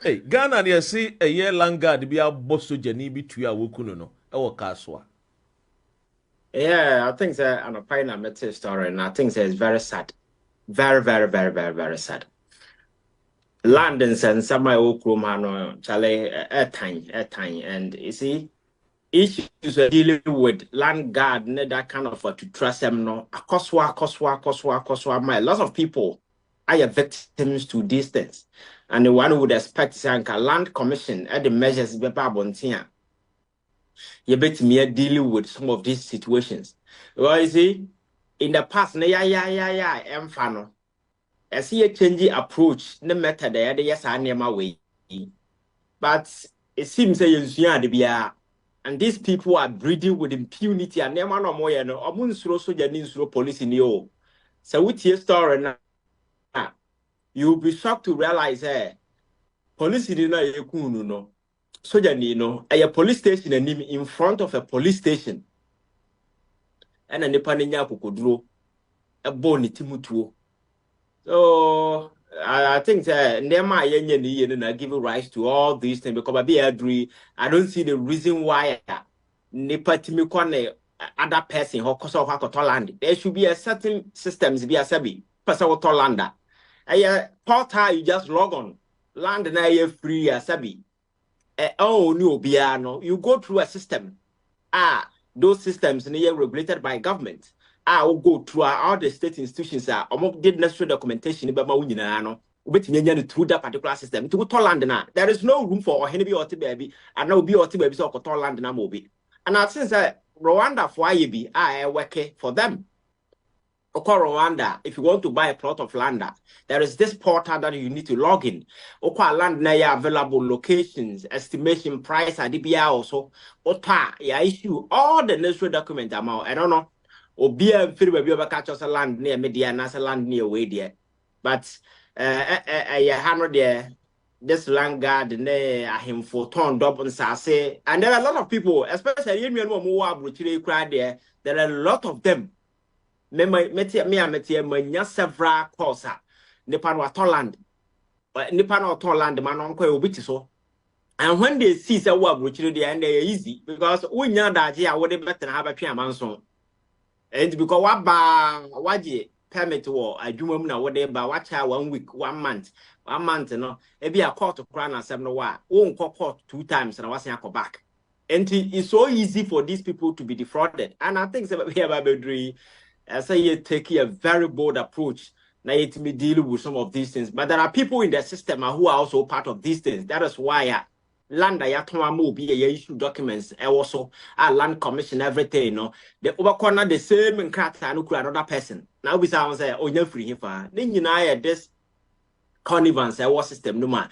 Hey, Ghana they say a year landguard be a boss so jani be to ya wukuno no. Ewo Kasoa. Yeah, I think that I'm a pioneer metal story, and I think that it's very sad. Very, very, very, very, very sad. Land and some my old crewman, Charlie, a time, and you see, issues we're dealing with land guard, that kind of to trust them, no, a my lots of people are victims to these things, and the one would expect Sanka Land Commission at the measures be babontia. You bet me dealing with some of these situations. Well, you see, in the past, I'm fan. I see a changing approach, no matter the other yes, I near my way. But it seems and these people are breeding with impunity and never no more, no, Amunsuro soldier needs police in you. So, with your story now, you'll be shocked to realize, police in the no. Soldier, a police station and in front of a police station. And a Nepaninya Kukudro, a bony Timutuo. So I think that Nema Yen and give rise to all these things because I don't see the reason why Nipa Timikone other person who cause of land. There should be a certain systems be a sabi person with landa. A portal you just log on land na free a sabi. Oh no biano you go through a system. Those systems are regulated by government. Will go through all the state institutions did necessary documentation about no through that particular system to go land na. There is no room for any or baby and now be or baby so land na mobi. And I think that Rwanda for IB I work for them. Rwanda, if you want to buy a plot of land, there is this portal that you need to log in. Land na available locations, estimation, price, adibia also. Ya issue all the necessary document amount. I don't know. Obia feel baby over catch us a land near media and a land near way there. But hundred there. This land guard him for torn up on Sase. And there are a lot of people, especially in there. There are a lot of them. Me manya several calls nipa no Toland nipa no Toland man on kwa obi ti so and when they see say wo abrochire dey and they easy because wonya daje a wo dey better ha betwe amanso and because waje permit wo adwuma mu na wo dey ba wacha 1 week 1 month no e be a court kra na asem no wa wo nko court 2 times na wasen akọ back and it's so easy for these people to be defrauded and I think say here Babedri I say you take a very bold approach. Now you me deal with some of these things, but there are people in the system who are also part of these things. That is why land be issue documents and also land commission everything. You know, the overcorner the same and crack another person. Now we say oh you free here. Then you know this connivance system no man.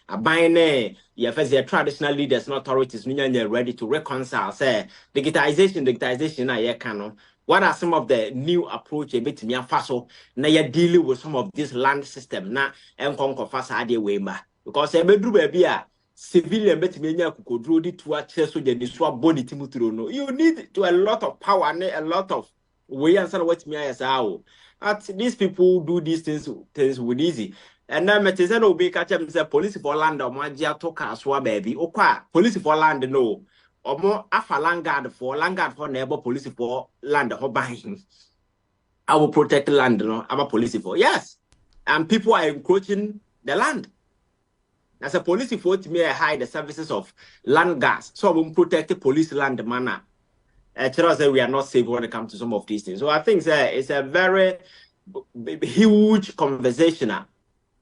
A buying your traditional leaders and authorities ready to reconcile. Say digitization, I can. What are some of the new approach a bit me faso na you dealing with some of this land system na enkonko fasa ade we ma because e bedru ba bia civilian bit me nya kokodro di to a so je ni so aboni timutro no you need to a lot of power and a lot of way answer what me as at these people do these things with easy and now me say no be catch them say police for land o ma gia to Kasoa baby o kwa police for land no omo afa landguard for neighbor police for land ho buying. I will protect land no I'm a police for yes and people are encroaching the land as a police for to me hide the services of land gas so we protect the police land manner we are not safe when it comes to some of these things so I think it's a very huge conversation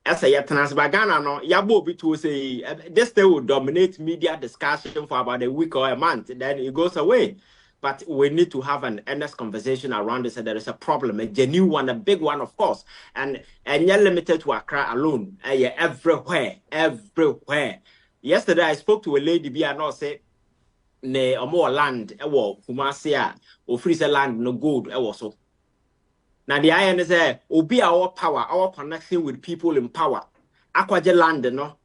as a transbagana no yabo bit to say this day will dominate media discussion for about a week or a month then it goes away but we need to have an earnest conversation around this and there is a problem a genuine one a big one of course and you're limited to Accra alone everywhere yesterday I spoke to a lady be not say ne more land Kumasi or freeze land no good so now the iron is obi our power, our connection with people in power. Aquaje land no.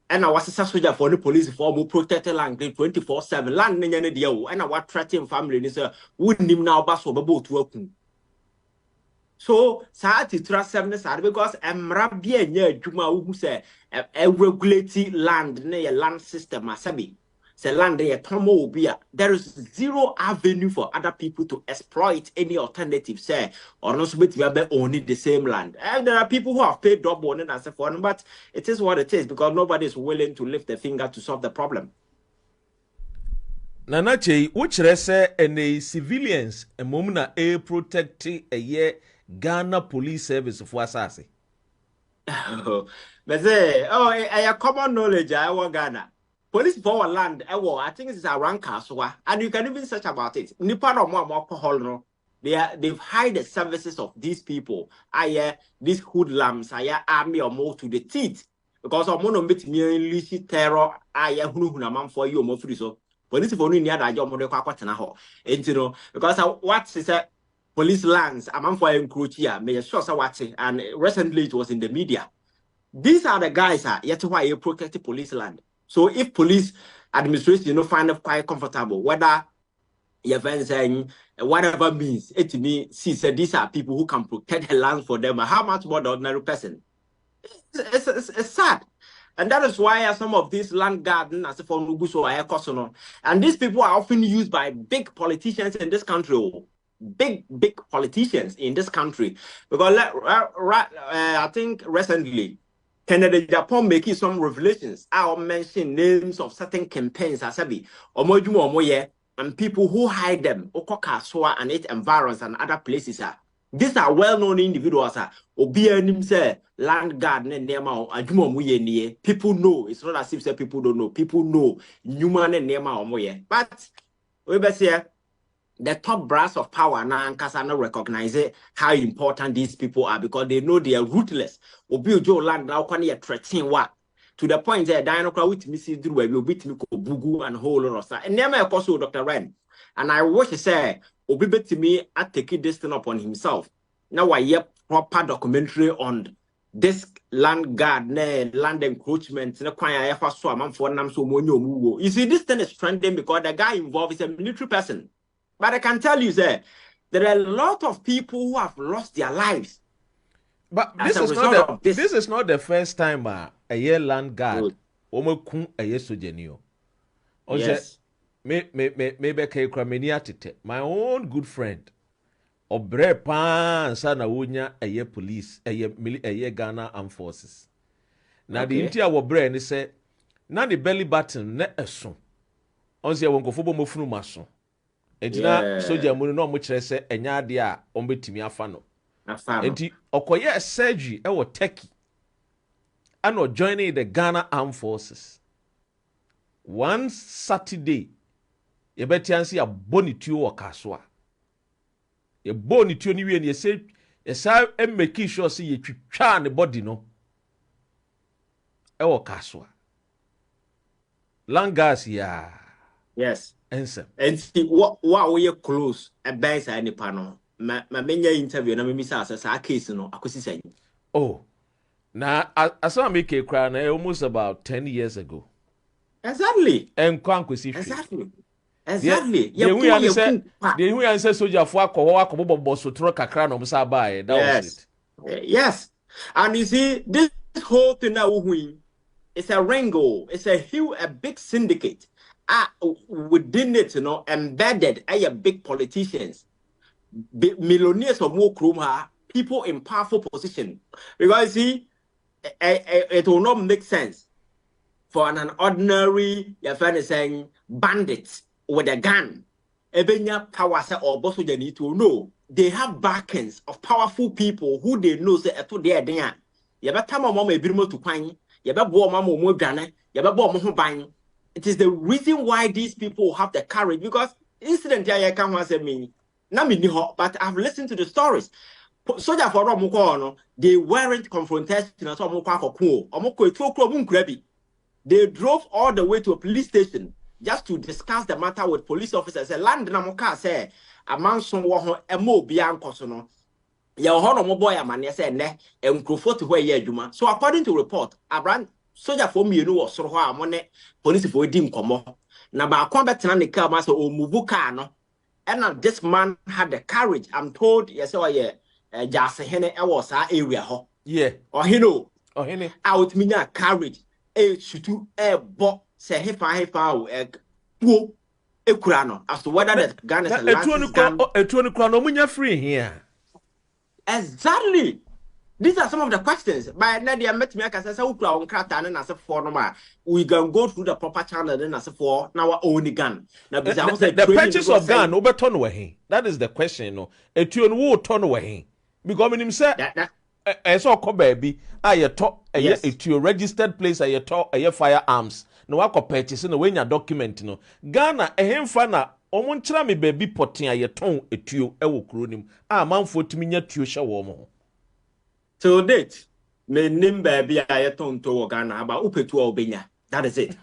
And I was a soldier for the police for who protect land 24/7. Land nene deal. And I was threatening family is wouldn't him now bus over boat working. So saati trust seven side because emrabia nya adwuma who say regulate land na land system asabi. Say land ye tomo obia. There is zero avenue for other people to exploit any alternative say or not be only the same land. And there are people who have paid double on it and so forth, but it is what it is because nobody is willing to lift a finger to solve the problem. Nana Chey, which say any civilians a moment a protect a year Ghana Police Service for assassin. But say, I common knowledge I want Ghana. Police for land, I think it's around Kasoa, and you can even search about it. Nipa no more alcohol. They've hide the services of these people. These hoodlums, army or more to the teeth. Because I'm going to meet me in terror. Hunu man for you more free so. Police for near that job more kwatena ho. And you know, because what is a police lands, I'm for encroachia, may sure so what and recently it was in the media. These are the guys yet why you protect the police land. So if police administration find it quite comfortable, whether your friends saying whatever means it to me see said these are people who can protect the land for them. How much more the ordinary person? It's sad. And that is why some of these land garden as for Nuguso and these people are often used by big politicians in this country. Big politicians in this country. Because I think recently Canada, Japan making some revelations. I'll mention names of certain campaigns, Asabi, Omojumo, and people who hide them, Kasoa and its environs and other places. These are well-known individuals. Land garden people know. It's not as if people don't know. People know. But we say the top brass of power now and Kasana recognize how important these people are because they know they are ruthless. Obi Joe land now can you threaten what to the point that Dino with me see through where we beat me bugu and whole lot of stuff. And never also Dr. Ren. And I wish to say Obi bet me at taking this thing upon himself. Now I hear proper documentary on this land guard, land encroachment, you see, this thing is trending because the guy involved is a military person. But I can tell you, sir, there are a lot of people who have lost their lives. But this is not the first time a year land guard omo a year sojenio. Yes. My own good friend. Obre pan sana wonya a year police a year Ghana Armed Forces. Now the intia wobre ni say na the belly button ne eso. Onse wonko fobo mofunu maso. Entina soldier mu no mo kire se enya ade a ombetimi afa no. Enti okoye surgery e wo Turkey. And joining the Ghana Armed Forces. One Saturday, ye betiansi a bonituo wo Kasoa. Ye bonituo ni wie ni say esa e make sure say ye twitwa ne body no. E wo Kasoa. Langas ya. Yes. Answer. And see what we close a base any panel. My many interview na me say as a case no akosi say. Oh. Now I saw make a cry almost about 10 years ago. Exactly. And kwankwesi. Exactly. Exactly. The way answer soldier for akobo so tro kakra no msa bae. That was it. Yes. And you see this whole thing now it's a ringo, it's a big syndicate. Within it, embedded big politicians, millionaires of more kroma, people in powerful position. Because see, it will not make sense for an ordinary, your friend is saying, bandit with a gun. Ebenya power or boss you need to know. They have backings of powerful people who they know say eto they are there. You better mama me birimo to kwan. You better bo mama mo dwane. You better bo mo ho ban. It is the reason why these people have the courage because incident I can't answer me. But I've listened to the stories. Soldier for no, they weren't confrontation. They drove all the way to a police station just to discuss the matter with police officers. Land namoka say a man someone a mo bianco sono. Ya hono mo boy a man say ne encrofo to where ye juma. So according to report, Abraham soldier for me no was so amone police for dim komo. Na ba kwa betena ne car master o move car no. And this man had the courage. I'm told yes or yeah. just hene was our area ho. Yeah. Or hino. Oh, hene. Out mina carriage. Shutu bo say hefa puo ekurano as to whether the gun is a licensed gun. Etuonu free here. Exactly. These are some of the questions. By Nadia met me, I can say, on Cratan and as a former. We can go through the proper channel then as a for now our own gun. Now, the purchase of gun, overturn away. That is the question, you know. Etuonu will turn away. Because when him say, I saw baby, I talk a registered place, I talk a firearms. No, I could purchase in a way your document, you know. Ghana, a him fana, omontra me baby potting a ton a tue, I will croon him. Ah, man for to me, you shall warm. To date, me name baby I told to Ghana about Upetu Obenya. That is it.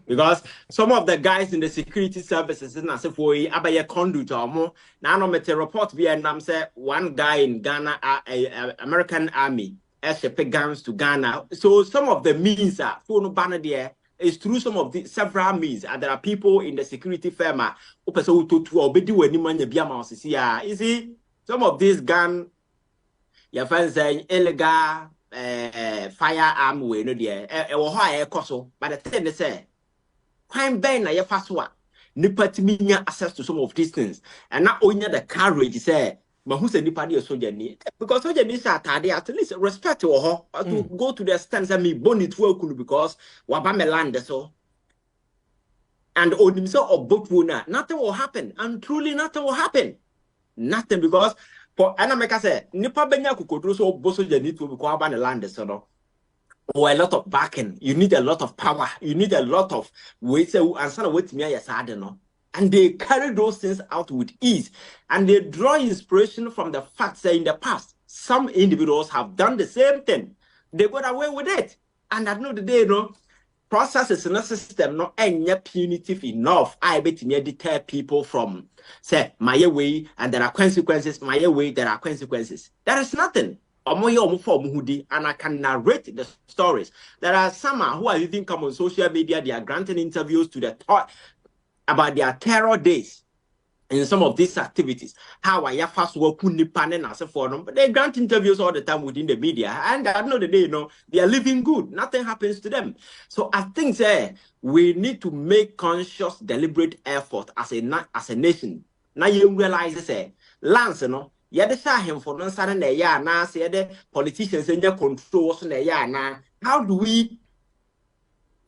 Because some of the guys in the security services in Asifoi Abaya conduit or more. Now no matter report Vietnam say one guy in Ghana, American army, ship guns to Ghana. So some of the means are phone banner there is through some of the several means. And there are people in the security firm to obey when you man you see some of these gun your friends saying illegal firearm way no there but the thing they say crime ben na yefaso a nipa timi access to some of these things and not only the courage say but who say nipa dey soldier ni because soldier ni say atade at least respect to go to the stance and me bonnet work because waba me land so and on himself or both nothing will happen and truly nothing will happen because for Anameka say, Nipa Benya Kukodro so boso jani to because about the land so or a lot of backing. You need a lot of power. You need a lot of ways to answer what me yes I don't know. And they carry those things out with ease. And they draw inspiration from the facts that in the past, some individuals have done the same thing. They got away with it. And at the end of the day, you know, processes in a system not any punitive enough. I bet me deter people from say my way and there are consequences, my way, there are consequences. There is nothing. And I can narrate the stories. There are some who are even come on social media, they are granting interviews to the thought about their terror days in some of these activities. How I first work and as a forum, but they grant interviews all the time within the media. And at the end of the day, you know, they are living good. Nothing happens to them. So I think we need to make conscious, deliberate effort as a nation. Now you realize Lance, you know, him for non sudden now say the politicians in their controls now. How do we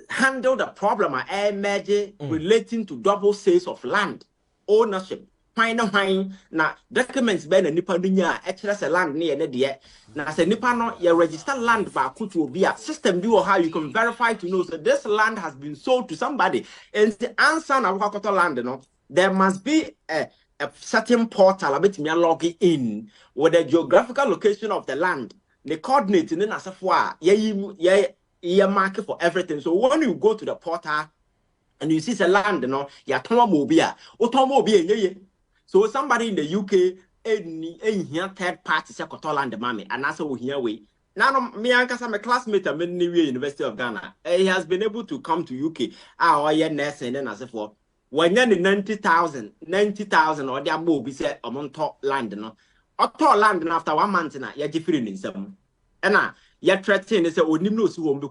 handle the problem I imagine relating to double sales of land? Ownership. Fine na documents ben a nipa dunya extra land near the dear. Now say nipa no you register land by to be a system do or how you can verify to know that this land has been sold to somebody. And the answer na wakoto land, you know, there must be a certain portal about me logging in with the geographical location of the land, the coordinates in the Nasafwa, yeah, market for everything. So when you go to the portal and you see the land, you know, so somebody in the UK, here third party say land mommy, and also here we. Now, me and I'm a classmate at University of Ghana. He has been able to come to UK. Nurse and then as for. When you're 90,000 or their movie said among top land, no, or top land after 1 month, you're different in some. And now you're threatening is a Odimnos who won't be.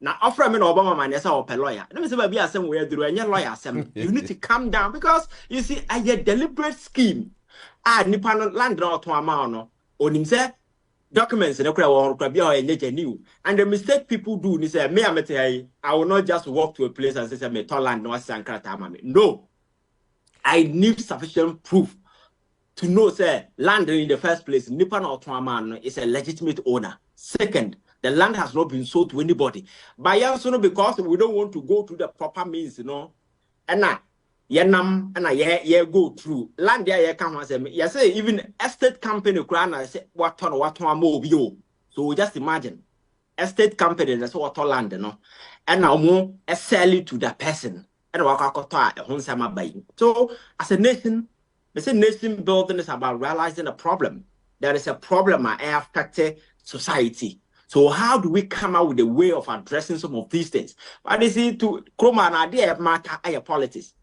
Now, offer me Obama man, yes, or a lawyer. Let me say, be a somewhere through any lawyer. You need to calm down because you see, a deliberate scheme. Nippon land or to amount on himself. Documents in the crowd new. And the mistake people do is say, I will not just walk to a place and say, me land no sankratama. No, I need sufficient proof to know, say, land in the first place, Nippon or Tuaman is a legitimate owner. Second, the land has not been sold to anybody. By also because we don't want to go through the proper means, you know. And now, Yanam and I go through land there. Come say even estate company I say what mobile. So just imagine estate company that's what land, you know, and now more sell it to the person and a buying. So as a nation, nation building is about realizing a problem. There is a problem affecting society. So how do we come out with a way of addressing some of these things? But you see, to Chroma and idea matter politics.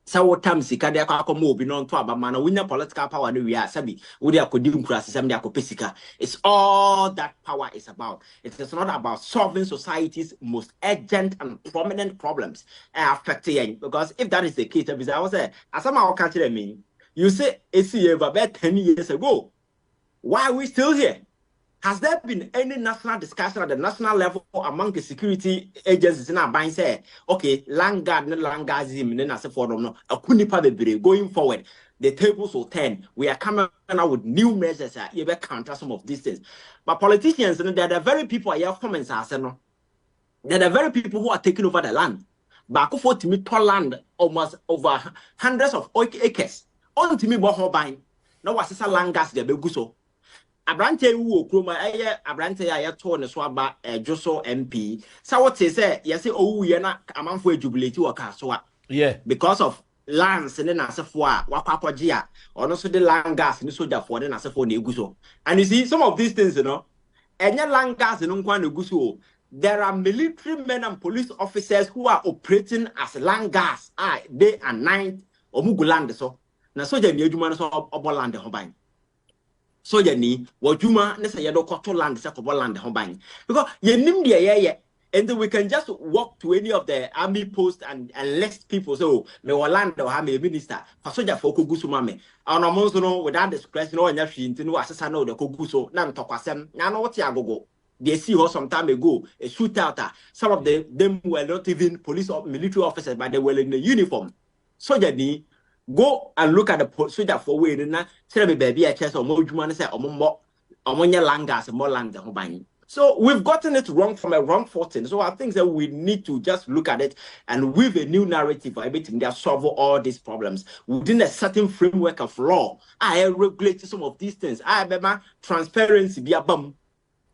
Sawo tam sika de akwa mo obi no nto abama na wonya political power no wi asabi wo de akodi nkurase sam de akopesika. It's all that power is about. It is not about solving society's most urgent and prominent problems affecting, because if that is the case, because I was say asama o catch me, you say it's about 10 years ago, why are we still here? Has there been any national discussion at the national level among the security agencies in our mind say, okay, landguard, no landguardism, then I say for them, no, a kunipa bebre going forward, the tables will turn. We are coming out with new measures. You better counter some of these things. But politicians, they're the very people I have comments. I say no, they're the very people who are taking over the land. Back for to me, land almost over hundreds of acres. On to me, what buying. No, what's a land gas? They be so. Abrante wu okroma eye abrante ya yeto ne so aba Joso MP sa what say yes owu ye na amanfo ajubilate wo Kasoa, yeah, because of lands ne nasefo a wakwakoje a ono so de land gas ne soldier for de nasefo na eguso. And you see some of these things, enye land gas no nkwa na eguso. There are military men and police officers who are operating as land gas day and night omugu land so na soldier ni adwuma no so oboland ho ban. So ni wajuma nesa yedo koto land se kobo land ho ban, because ye nim de ye and then we can just walk to any of the army posts and list people. So me land or ha me minister for soldier for kogusu mame ono monso no without discretion no anya hwi ntinu asesa no de koguso na ntokwasem na no wote agogo. They see her some time ago a shootout. Some of them were not even police or military officers, but they were in the uniform. So ni go and look at the soldier for way na say be baby a chest or more human say omo langas more land. So we've gotten it wrong from a wrong footing. So I think that we need to just look at it and weave a new narrative for everything that solve all these problems within a certain framework of law. I regulate some of these things. I remember transparency be a bum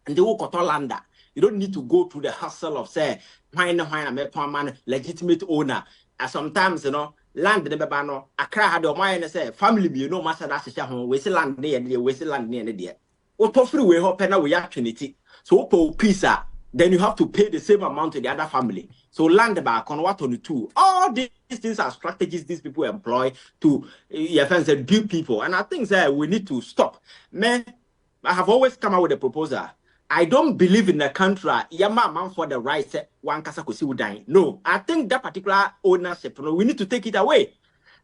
and the work land. You don't need to go through the hustle of say why man legitimate owner. And sometimes land the bebano Accra had your mind say family be master that we see land near we see land near there. Or free way hope na we opportunity. So peace, then you have to pay the same amount to the other family. So land back on what on the two. All these things are strategies these people employ to build people. And I think that we need to stop. Man, I have always come out with a proposal. I don't believe in a country, yama man for the right, one kasa kusi dying. No, I think that particular ownership, we need to take it away.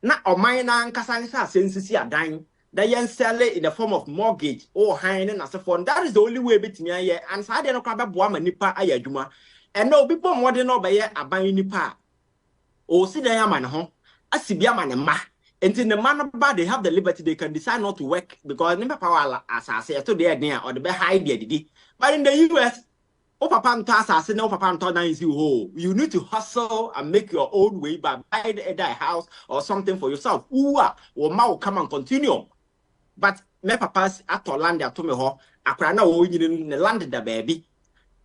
Now, or mine and kasa sense are dying. They sell it in the form of mortgage or high and as a phone. That is the only way between here. And so I don't know about Boama Nipa Ayajuma. And no people more than no by a buying Nipa. Or see the yaman home. I see Biaman and Ma. And in the man about they have the liberty, they can decide not to work because never power as I say to the idea or the high idea. But in the US, you need to hustle and make your own way by buying a house or something for yourself. Or ma will come and continue. But me papas at land to me ho, akrana wo yin the land the baby.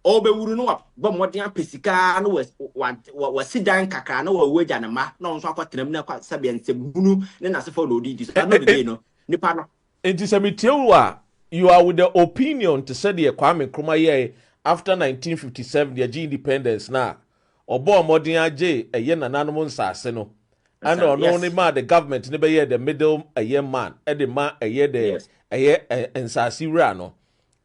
Obe wuru no but more than pesika no was sit down kakra no we na ma no nso akwatenam na kwa sabe nsebunu ne na sefo no di so no be no nipa no. Enti se metiewa you are with the opinion to say the Kwame Nkrumah ye after 1957 the independence na obo modern aje eye nananom nsase no and no ni ma the government ne be ye the middle eye man e the man eye the eye nsase wura no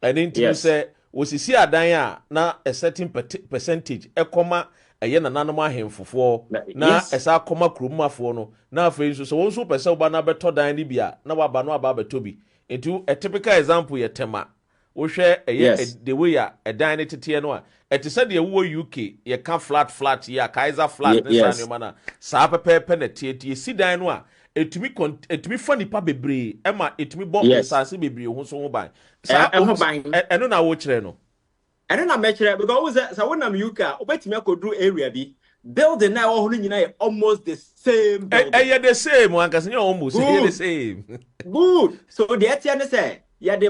and enti say osisi adan a na a certain percentage ekoma eye nananom ahemfofo na esa koma kromafo no na afei so won so pese oba na beto dan ni bia na waba no aba beto bi. Into a typical example, ye tema. We share the way a dine tete no a. It is said the UK, ye can flat, ye Kaiser flat, this mana. Sapa pepe ne ye see dine no. It me funny pa bebre. Emma, it me bomb sasi bebre who so buy. I don't know what no. I don't know because so when I'm UK, obet me could do area be. Building now almost the same building. The same one because you almost the same. Good. So the ATN say,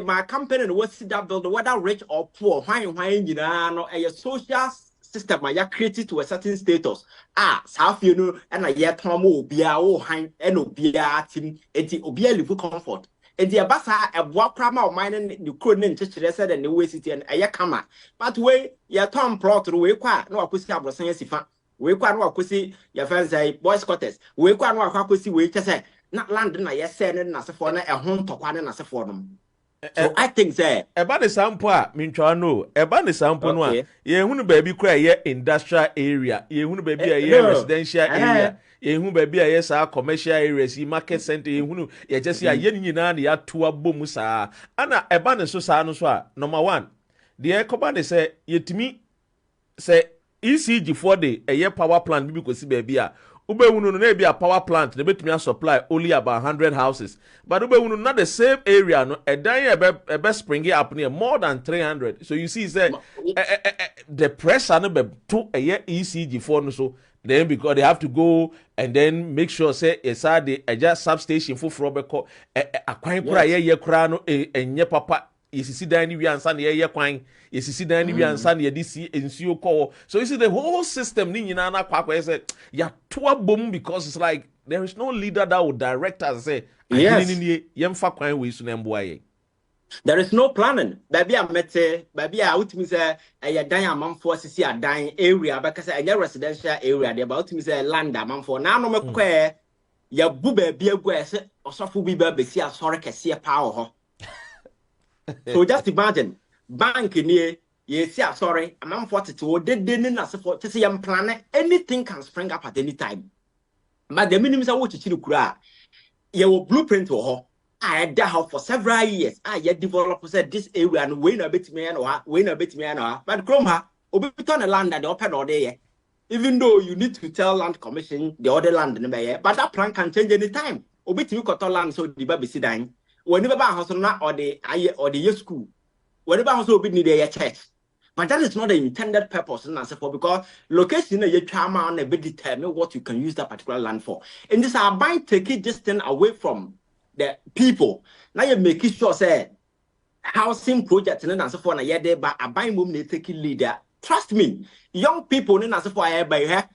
my company was sit that building, whether rich or poor, why a social system I created to a certain status. South and a year tomo bia oh high and bia team obia live comfort. And the abasa a walk prama of mine you couldn't touch the said and the way city and a yakama. But way ya Tom plot away quiet, no I could see a we kwa no akosi your friends say boys quarters we kwa no akosi we say na land na yes say na asefo na ehon ntokwa na asefo no so I think say eba ne sample a mentwa no eba ne sample no a ye hunu baabi kura ye industrial area ye hunu baabi a ye residential area ye hunu baabi a ye sa commercial areas market center ye hunu ye just ya ye nyina na ya to abom saa ana eba ne so saa no so a number 1 de ekoba ne say yetimi say ECG for the power plant bi kosi baabi a ubewunu no na be a power plant na betumi supply only about 100 houses but ubewunu not the same area no edan ebe spring up near more than 300 so you see say the pressure no be to ECG for no so then because they have to go and then make sure say esa the just substation for beko akwan kura ye kura no enye papa yesisi dan ni wi ansa na ye kwan yesisi dan ni wi ansa na ye di si ensuo call so you see the whole system ni nyina na kwakwa say ya to abom because it's like there is no leader that will direct us say ni yemfa kwan we su na mboa ye there is no planning baby a mete baby a utimi say e dan amanfo sisi adan area because e residential area dey about utimi say land amanfo na no mekwa ya bu baby agu ese osofo bi ba besi asore kese pa ho so just imagine bank ni yes sorry I'm 42 they didn't asefo say yam plan anything can spring up at any time but the minimum say what chichi kura your blueprint ho I had that for several years I yet develop said this area and we na betimi na we na betimi na but chrome ha obi turn the land that they open all day even though you need to tell land commission the other land but that plan can change any time obi timi ko land so the baby sit down whenever house na or the school whenever house will be needed a church but that is not the intended purpose for because location you trauma and determine what you can use that particular land for and this are by taking this thing away from the people now you're making sure say housing project and answer for na yede but a buy mum they take leader trust me young people in answer for by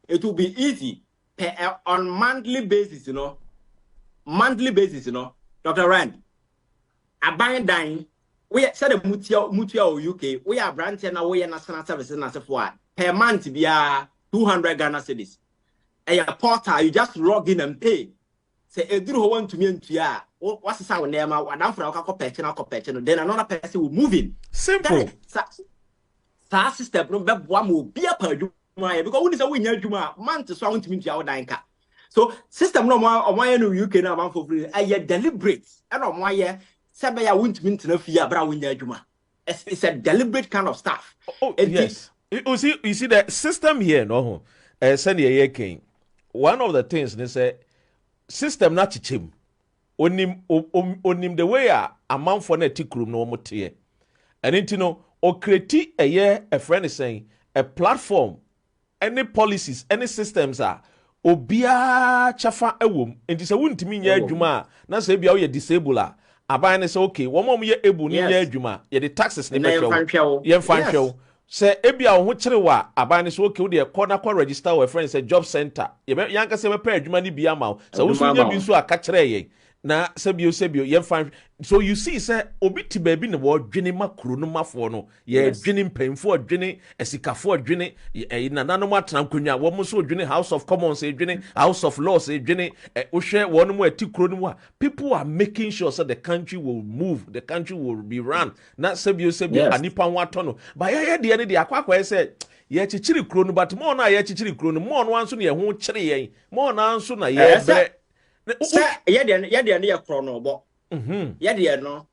it will be easy on monthly basis Dr. Rand, a buying dying. We said a mutia or UK. We are branching away national services and so forth. Per month, be 200 Ghana cedis. A portal, you just log in and pay. Say, a drew want to me into ya. What's the sound name? One for our competition, then another person will move in. Simple. That system, no, one will be a per because when is a winner, Juma, month to sound to me to our dinka. So system no more on my new UK now for free. I deliberate. I don't why Sabaya won't mean to know fear bra win juma. It's a deliberate kind of stuff. Oh yes. You see the system here no send ye king. One of the things they say system na chichim. Onim the way a man for na tikrum no motie. And it o create a friend is saying a platform any policies any systems are obia chafa ewom enti se wuntimi nya adwuma na se bia wo ye disable a aban ne se okay wo mom ye ebu ni nya adwuma ye the taxes ne betwa ye fanhwew se ebia wo ho kyerewa aban ne se okay wo de corner register our friend say job center ye yanka se be pa adwuma ni bia ma se wo so nya bi so aka kyere ye na sebio ye fan so you see say obi ti baabi ne wo dwene makro no mafo no ye dwene mpemfo dwene esikafo dwene na nanom atena konwa wo mo so dwene house of commons dwene house of laws dwene ohwe wono mo atikro no mu people are making sure so the country will move the country will be run na sebio anipa wato no ba ye de ne de akwakwa say ye chichiri kro no but mo na ye chichiri kro no mo no anso ne ye ho kyere ye mo na anso na ye bre yeah, chrono, but yeah, no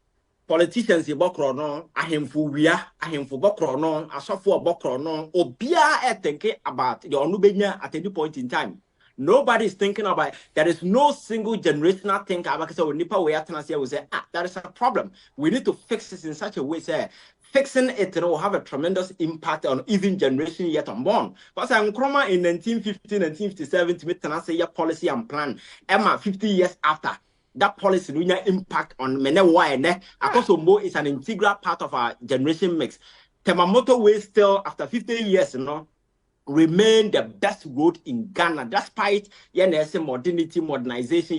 politicians, bokrono, ahemfu wia, ahemfu bokrono, asofo bokrono, obia thinking about the onubenya at any point in time. Nobody is thinking about there is no single generational thing about so nipa we will say, that is a problem. We need to fix this in such a way, say fixing it will have a tremendous impact on even generation yet unborn. Because I'm Chroma in 1950, 1957 to meet a policy and plan. Emma 50 years after that policy will impact on many why Akoso is an integral part of our generation mix. Temamoto way still after 50 years, remain the best road in Ghana, despite modernity, modernization,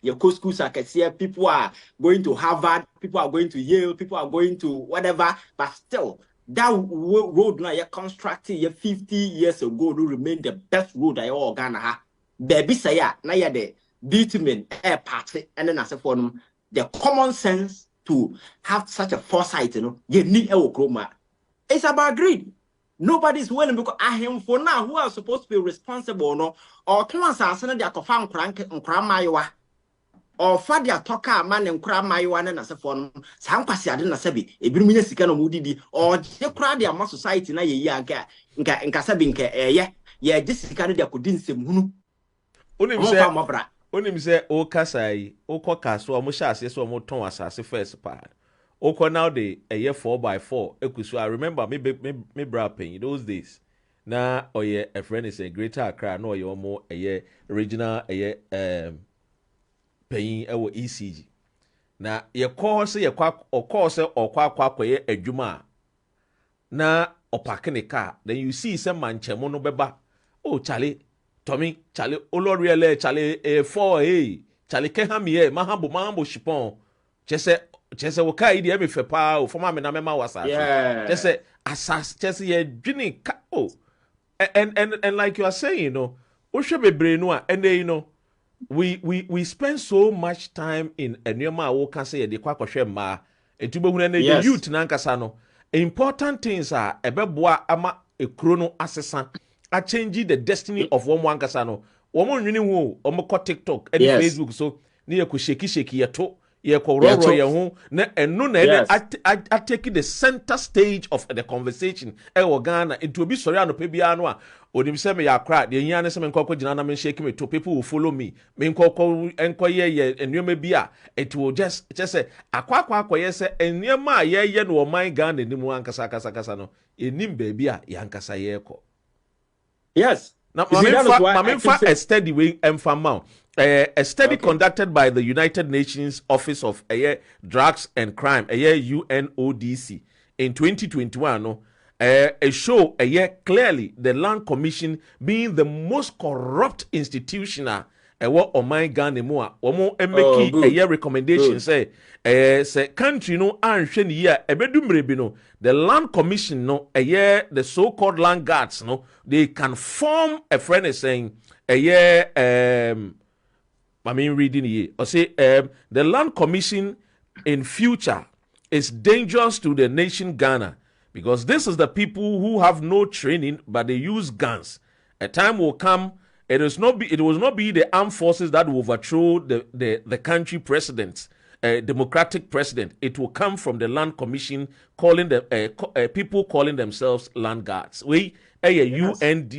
your schools are people are going to Harvard, people are going to Yale, people are going to whatever, but still, that road now you constructed 50 years ago will remain the best road I all Ghana ha. Baby say ya na ya the bitumen air party and then as a form the common sense to have such a foresight, you know, you need a chroma. It's about greed. Nobody's willing because I am for now who are supposed to be responsible, no, or class as an idea of found crank and cramayoa. Or Fadia Toka man and cram my one and as a form, some Passiadin Sabi, a Brimina Sicano Mudidi, or the Cradia Mass Society na ya in Casabinca, yeah, this is Canada could didn't say Munu. Only say, O Casai, O Kasoa, Mushas, yes, or Moton as a first part. Oko now day a year 4x4. Ekusu, I remember me brapping those days. Now, oh yeah, a friend is a greater Accra, no, you're more a year original, a year paying our ECG. Now, your course, your quack or course or quack a juma. Now, or parking a car, then you see some man chemono beba. Oh, Charlie, Tommy, Charlie, Oloriele, Charlie, Charlie, Kehami, Mahambo, Shipon. Just say, okay, the me for power for my mema was just say, assas, just ye drinking. Oh, and like you are saying, you know, we should be brainua, and then, you know, we spend so much time in a new ma wo can say the kwakoshe ma etubo huna na the youth na nkasa no important things are ebeboa ama ekrono asesa a change the destiny of one nkasa no wo mo nwini hu o mo ko TikTok and Facebook so ne ye ko sheki ye to ye ko roro ye hu na eno na I take the center stage of the conversation e wo Ghana into obi sori anopa bia no a onim se me yakra de nya ne se me nkoko gina na me shake me to people will follow me nkoko enkoye enwema bia it will just say akwa se enwema ye no man Ghana ni mu ankasa kasa no enim ba bia yankasa ye ko. Yes. Now, a study way a study conducted by the United Nations Office of Drugs and Crime, UNODC, in 2021, a show clearly the Land Commission being the most corrupt institution. What on my Ghana more, make a recommendation say country no answer year the Land Commission no the so-called land guards no they can form a friend is saying reading here or say the Land Commission in future is dangerous to the nation Ghana because this is the people who have no training but they use guns. A time will come. It will not be the armed forces that will overthrow the country president, democratic president. It will come from the Land Commission, calling the people calling themselves land guards. We UNODC.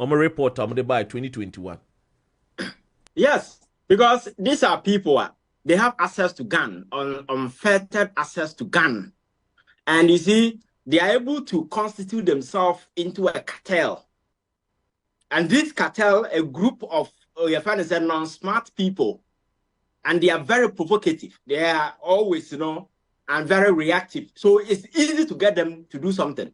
I'm a report by 2021. Yes, because these are people. They have access to gun, unfettered access to gun, and you see they are able to constitute themselves into a cartel. And this cartel, a group of non-smart people, and they are very provocative. They are always, and very reactive. So it's easy to get them to do something.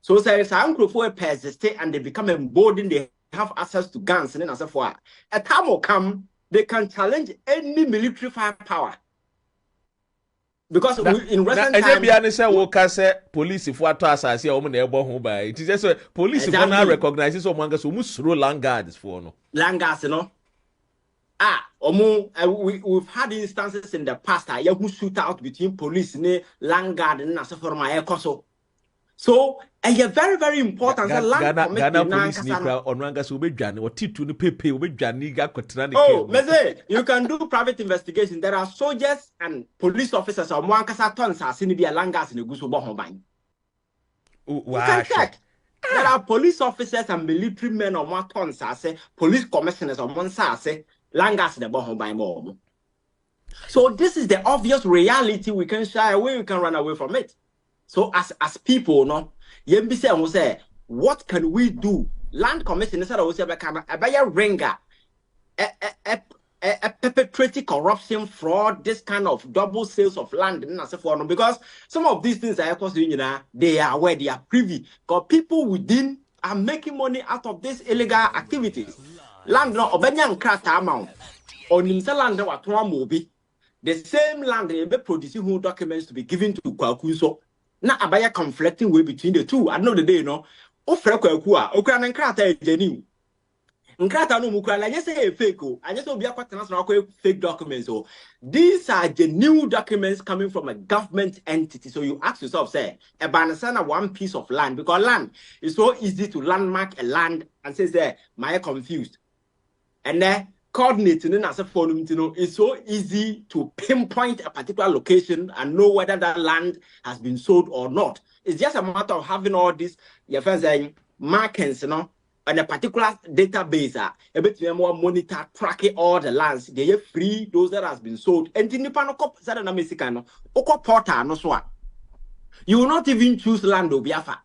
So there's a group who persist and they become emboldened. They have access to guns and then as for a time will come, they can challenge any military firepower. Because in recent times, police if what to say it is just police if one recognizes someone goes almost through land guards for no land guards, we've had instances in the past who shoot out between police and land guard and as for my Kasoa. So a very, very important Ghana police onwanga so bedwane or titu ni pepe obedwane ga kwetena ne oh meze you can do private investigation. There are soldiers and police officers or mwankasa tons as in be langas in guso bo hoban. You can check. There are police officers and military men or more tons as police commissioners or monsa say langas in the bo hoban more. So this is the obvious reality. We can shy away, we can run away from it. So as people, Yembise will say, what can we do? Land Commission said, "I say, a ringer, a perpetrating corruption, fraud, this kind of double sales of land, and so forth." Because some of these things are they are where they are privy. Because people within are making money out of these illegal activities. Land no obenyan krata amount. On himself land what mobi. The same land they be producing documents to be given to Kwakunso. Now abaya conflicting way between the two. At the end of the day, you know, offer kwa okra na nkrata genuine. Nkrata no mukra na just say fake o. I just obi akwata na fake documents o. These are genuine documents coming from a government entity. So you ask yourself, say, a banasana one piece of land, because land is so easy to landmark a land and says there, my confused. And then coordinating as a phone, you know, it's so easy to pinpoint a particular location and know whether that land has been sold or not. It's just a matter of having all these, your friends saying, markings, you know, on a particular database, a bit more monitor, tracking all the lands. They are free, those that has been sold. And in the panel, you will not even choose land of Biafra.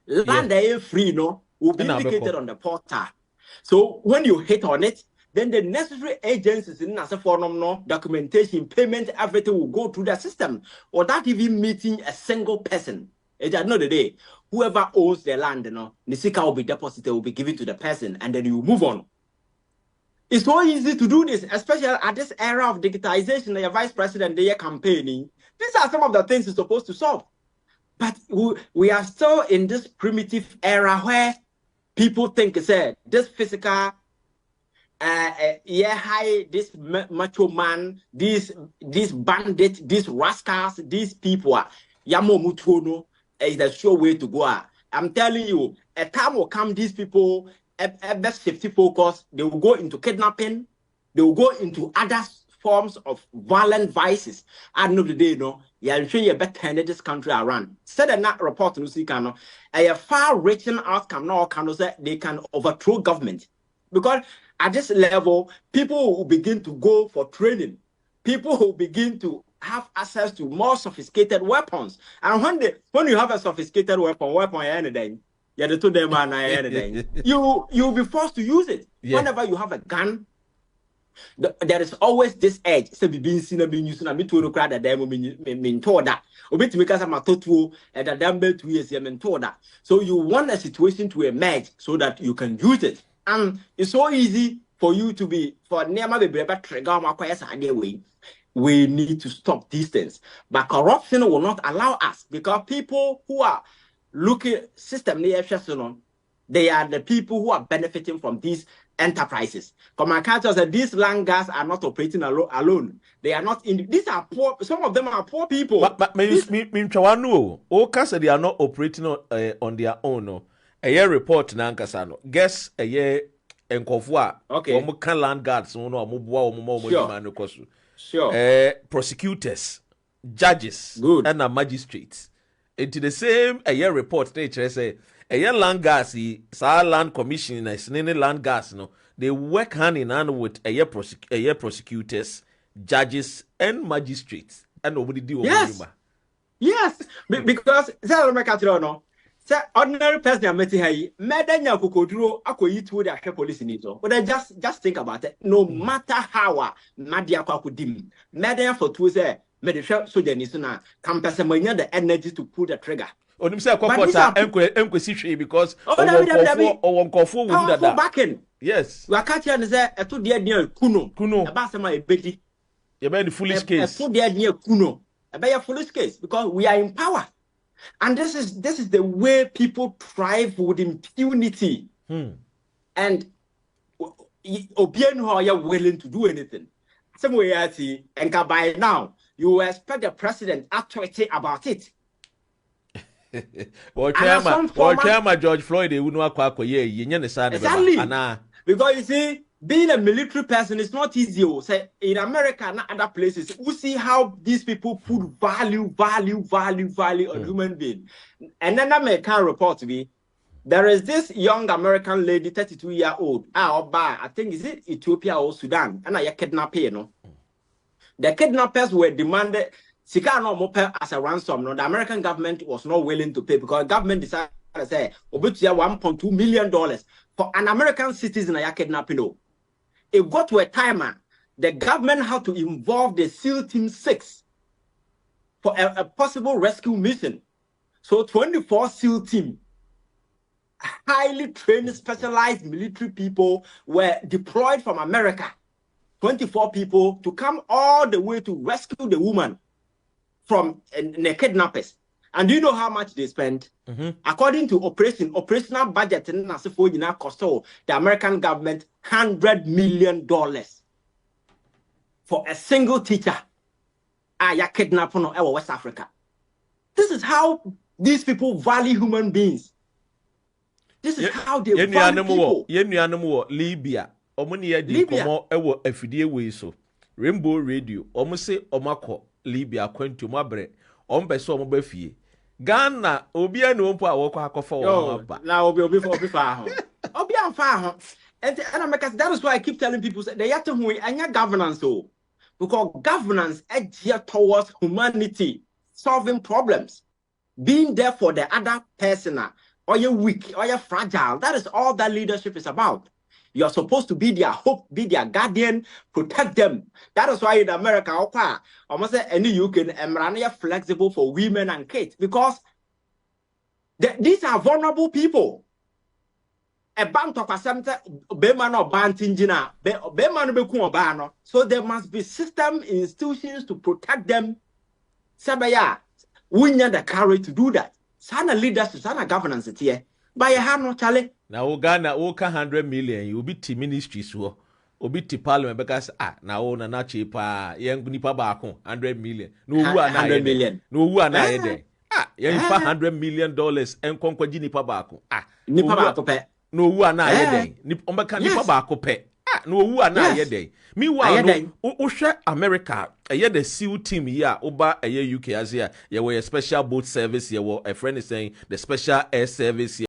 Land they are free, no, will be indicated on the portal. So when you hit on it, then the necessary agencies in as a form no documentation, payment, everything will go through the system without even meeting a single person. At the end of the day, whoever owns the land, you know, Nisika will be deposited, will be given to the person, and then you move on. It's so easy to do this, especially at this era of digitization. The vice president, they are campaigning. These are some of the things you're supposed to solve. But we are still in this primitive era where people think, say, this physical, this macho man, this bandit, these rascals, these people are Yamo Mutuno is the sure way to go. I'm telling you, a time will come, these people, best safety focus, they will go into kidnapping, they will go into other forms of violent vices. At the end of the day, you know, I'm sure you better turn this country around. Said that not report to Nusikano, a far-reaching outcome now can say they can overthrow government. Because at this level, people will begin to go for training. People will begin to have access to more sophisticated weapons. And when you have a sophisticated weapon anything, you're the two them and anything, you'll be forced to use it. Yeah. Whenever you have a gun, there is always this edge. So being seen being used to me to crowd that them mean told that. Obit because I'm a total and a damn 2 years told that. So you want a situation to emerge so that you can use it. And it's so easy for you to be for never be able to trigger my idea way. We need to stop these things. But corruption will not allow us, because people who are looking system they are the people who are benefiting from these enterprises. Because my culture said these land guards are not operating alone. They are not in. These are poor. Some of them are poor people. But they are not operating on their own. No. A year report na nkasano. Guess a year enkofua. Okay. Omuka land guards Sure. Prosecutors, judges, good, and magistrates. Into the same a year report, they say a year land guards, land commission, and land guards, no, they work hand in hand with a year prosecutors, judges, and magistrates, and nobody do. Yes, because no. So ordinary person I'm meeting here, medenya kukoduro akoyi to the police in it. But just think about it. No matter how Madia kwakudim, medenya for two say medisha soldier ni na campus manya the energy to pull the trigger. Onim say akopota enkwesi because owonkofo wo dada. Backing. Yes. We are catching say eto de dia kuno. Eba say my ebedi. You be the foolish case. Eto de dia kuno. Eba ya foolish case because we are in power. And this is the way people thrive with impunity. And Obiano are willing to do anything. Some way I see, and by now you expect the president actually about it. Chairman George Floyd, they would not quack exactly. Because you see, being a military person is not easy. Say in America and other places, we see how these people put value on human being. And then American report to me, there is this young American lady, 32-year-old. I think is it Ethiopia or Sudan, and I kidnapped her. No, the kidnappers were demanded Sika no more as a ransom. No, the American government was not willing to pay because the government decided to say, $1.2 million for an American citizen. I kidnapping. No. It got to a timer, the government had to involve the SEAL Team 6 for a possible rescue mission. So 24 SEAL team, highly trained, specialized military people were deployed from America. 24 people to come all the way to rescue the woman from the kidnappers. And do you know how much they spend? According to operational budget in Kasoa, the American government $100 million for a single teacher. Kidnapped in West Africa. This is how these people value human beings. This is how they value people. Libya. Libya. Ewo afidie we so. Rainbow Radio. Omo se omako Libia kwento mabre. Ombe so omo ba fie. Ghana obi anu ompo a wokọ akọfa wo ba. Na obi fa ho. Obi amfa ho. And that is why I keep telling people that they have to anya governance so. Because governance is geared towards humanity, solving problems, being there for the other person, or you're weak, or you're fragile. That is all that leadership is about. You're supposed to be their hope, be their guardian, protect them. That is why in America, almost any you can flexible for women and kids because these are vulnerable people. A bank of assembly, Beman or Bantingina, Beman Bekuabano. So there must be system institutions to protect them. Sabaya, we need the courage to do that. Sana leaders, sana governance here. By a hand, no chale. Now Ghana, 100 million, you be to ministries, you be to parliament because now na cheaper, young nipa bako, 100 million. No, who are 100 million. No, who are not there. $500 million and conquer nipa bako. Nipa bako. No, who are not yet. Nipa nipa bako pe. No, who are not yet. Meanwhile, no, America, the SEAL team here, over a year UK as here, you were a special boat service, you were a friend is saying the special air service here.